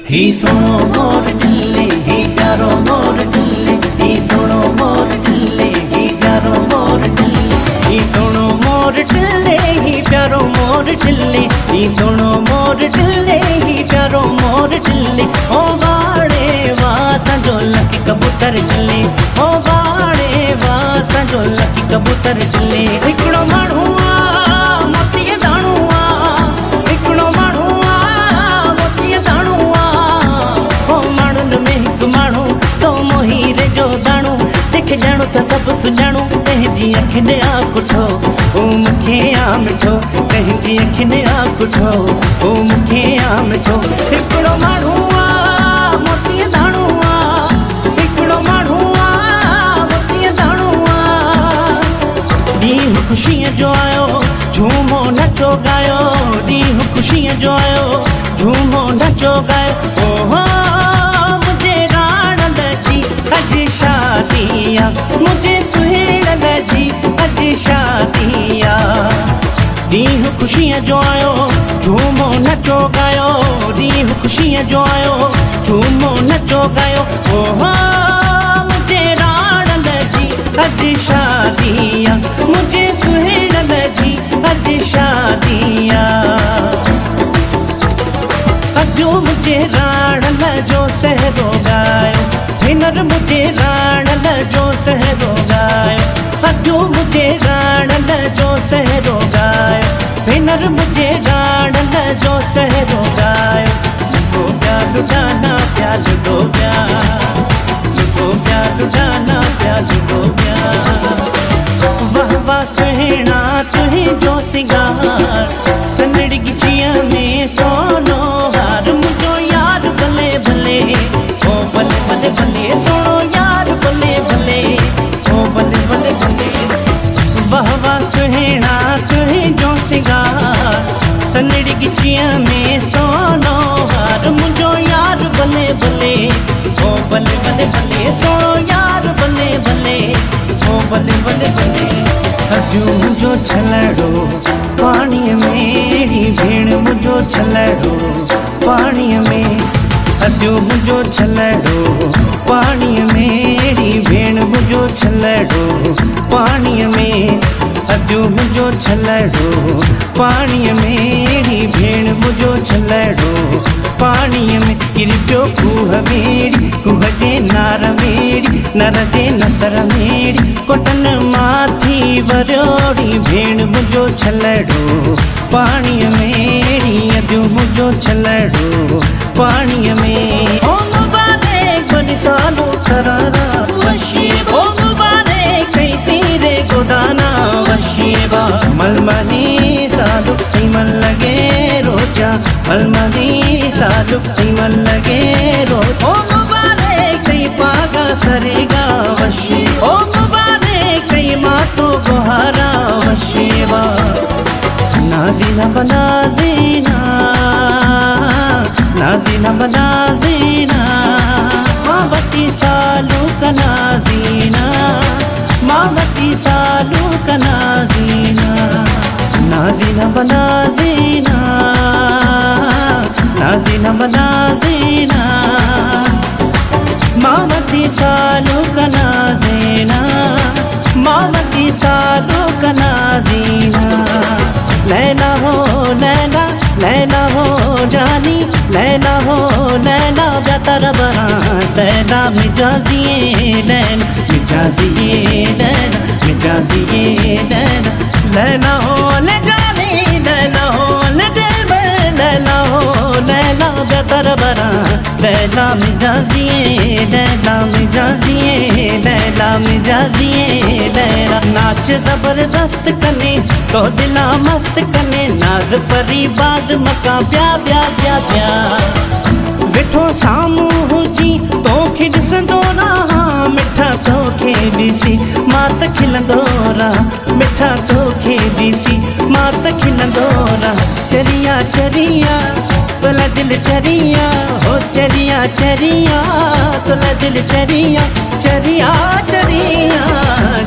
ही सुनो मोर दिले ही प्यारो मोर दिले ही सुनो मोर दिले ही प्यारो मोर दिले ही सुनो मोर दिले ही प्यारो मोर दिले ही सुनो मोर दिले ही प्यारो मोर दिले ओ बाड़े वासा जो लकी कबूतर दिले ओ बाड़े वासा जो लकी कबूतर दिले हिकड़ो माण्हू मोतीअ दाणो हिकड़ो माण्हू मोतीअ दाणो ओ माण्हुनि में हिकु माण्हू तो मोहीरे जो दाणो तंहिंखे ॼाणो त सभु सुञाणो तंहिंजी अखियुनि आकुठो ओ मूंखे आ मिठो तंहिंजी अखियुनि आकुठो ओ मूंखे आ मिठो हिकिड़ो माण्हू मोतीअ दाणो हिकिड़ो माण्हू मोतीअ दाणो ॾींहुं ख़ुशीअ जो आयो झूमो नचो ॻायो ॾींहुं ख़ुशीअ जो आयो झूमो नचो ॻायो ओहो मुंहिंजे राणल जी अॼु शादी आहे मुंहिंजे सुहिणल जी अॼु शादी आहे ॾींहुं ख़ुशीअ जो आयो झूमो नचो ॻायो ॾींहुं ख़ुशीअ जो आयो झूमो नचो ॻायो ओहो मुंहिंजे राणल जी अॼु शादी आहे मुंहिंजे सुहिणल जी अॼु शादी आहे अॼु मुंहिंजे राणल जो सहरो ॻायो हींअर मुंहिंजे राणल जो सहरो ॻायो अॼु मुंहिंजे राणल जो सहरो ॻायो हींअर मुंहिंजे राणल जो सहरो ॻायो लुको पिया लुटाना पिया लुडो पिया लुको पिया लुटाना पिया लुडो पिया वाह वाह सुहिणा तुंहिंजो सिंगार सनड़ी गिचीअ में सोनो हार मुंहिंजो यार भले भले ओ भले भले भले सोनो यार भले भले ओ भले भले भले वाह वाह सुहिणा तुंहिंजो सिंगार सनड़ी गिचीअ में सोनो हार मुंहिंजो यार भले भले ओ भले भले भले सोनो यार भले भले ओ भले भले भले अॼु मुंहिंजो छलड़ो पाणीअ में अहिड़ी भेण मुंहिंजो छलड़ो पाणीअ में अॼु मुंहिंजो छलड़ो पाणीअ में अहिड़ी भेण मुंहिंजो छलड़ो पाणीअ में अॼु मुंहिंजो छलड़ो पाणीअ में अहिड़ी भेण मुंहिंजो छलड़ो पाणीअ में किरी पियो खूह मेड़ी खूह जे नार मेड़ी नर जे नसर मेड़ी कोटन मां थी वरियोड़ी भेण मुंहिंजो छलड़ो पाणीअ में अहिड़ी अॼु मुंहिंजो छलड़ो पाणीअ में ओ मुबारक बनी सालो तरारा वशीबा ओ मुबारक कई सीरे गोदाना वशीबा मलमनी सालु मन लगे रोजा मलमनी सालु मन लगे रो ओ मुबारक कई पागा सरेगा वशी ओ मुबारक कई मातो गोहारा वशीबा नाज़ीना बनाज़ीना नाज़ीना बनाज़ीना मावती सालू कनाज़ीना मावती सालू कनाज़ीना नाज़ीना बनाज़ीना नाज़ीना बनाज़ीना मावती सालू कनाज़ीना मावती सालू कनाज़ीना लैला हो लैला लैला हो जानी लैला हो लैला बेतर बना सैला मिजाजिए लैला मिजाजिए लैला मिजाजिए लैला लैला हो ले जानी लैला हो ले दिल लैला हो लैला बेतर बना लैला मिजाजिए लैला मिजाजिए लैला मिजाजिए लैला नाच जबरदस्त कने तो दिला मस्त कने नाज परी बाज मका प्या प्या प्या प्या वेठो साम्हूं हुजी तोखे ॾिसंदो रहां मिठा तोखे ॾिसी मां त खिलंदो रहां मिठा तोखे ॾिसी मां त खिलंदो रहां चरिया चरिया तोला दिल चरिया हो चरिया चरिया तोला दिल चरिया चरिया चरिया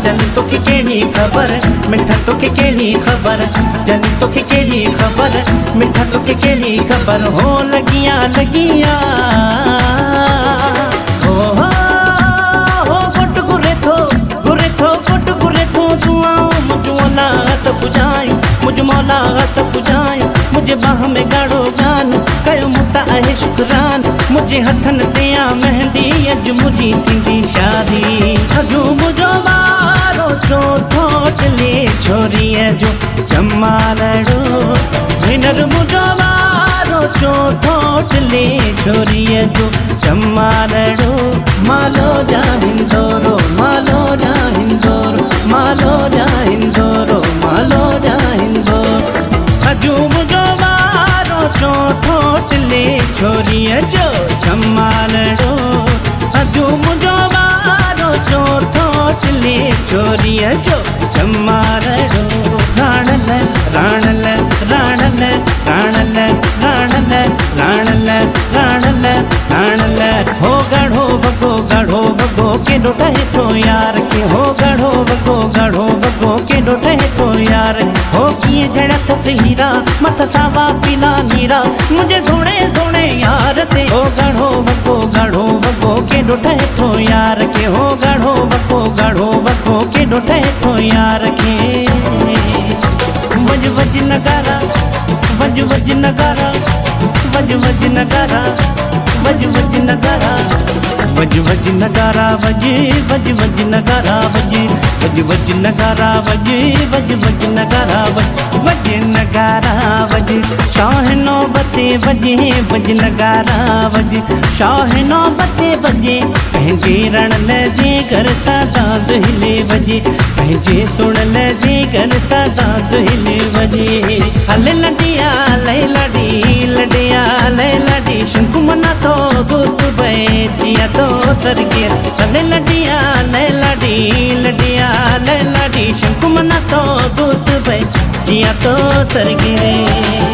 जन तोखे कहिड़ी ख़बर मिठा तोखे कहिड़ी ख़बर जन तोखे कहिड़ी ख़बर मिठा तोखे कहिड़ी ख़बर हो लगिया लगिया आहे शुक्रान मुझे हथन ते आ मेहंदी अज मुझी थींदी शादी अजू मुझो वारो चौथो चले छोरीअ जो जमालड़ो हिनर मुझो वारो चौथो चले छोरीअ जो जमालड़ो मालो जा हिंदोरो मालो जा हिंदोरो मालो जा हिंदोरो मालो जा हिंदोरो अजू मुझो वारो चौथो चले छोरीअ जो जमालड़ो अजू मुझो वारो चौथो चले छोरीअ जो जमालड़ो राणल राणल राणल राणल राणल राणल राणल राणल हो गढ़ो वगो केॾो ठहे थो यार के हो गढ़ो वगो केॾो ठहे थो यार हो कीअं जड़ अथसि हीरा मथ सावा पीला नीरा मुंहिंजे सोणे सोणे यार ते हो गढ़ो वगो केॾो ठहे थो यार के हो गढ़ो वगो केॾो ठहे थो यार के वज वज नगारा वज वज नगारा वज वज नगारा वज वज नगारा वज वज नगारा वज वज वज नगारा वज वज वज नगारा वज वज वज नगारा वज नगारा वज शाह नौबते वजे वज नगारा वज शाह नौबते वजे पंहिंजे रण जे घर सादाद हिले वजे पंहिंजे सुणल जे घर सादाद हिले वजे हल लडिया लय लडी लडिया लय लडी शंकु मना तो दोस्त भए जिया तो सरगे हल लडिया लय लडी लडिया लय लडी शंकु मना तो दोस्त भए जिया तो सरगे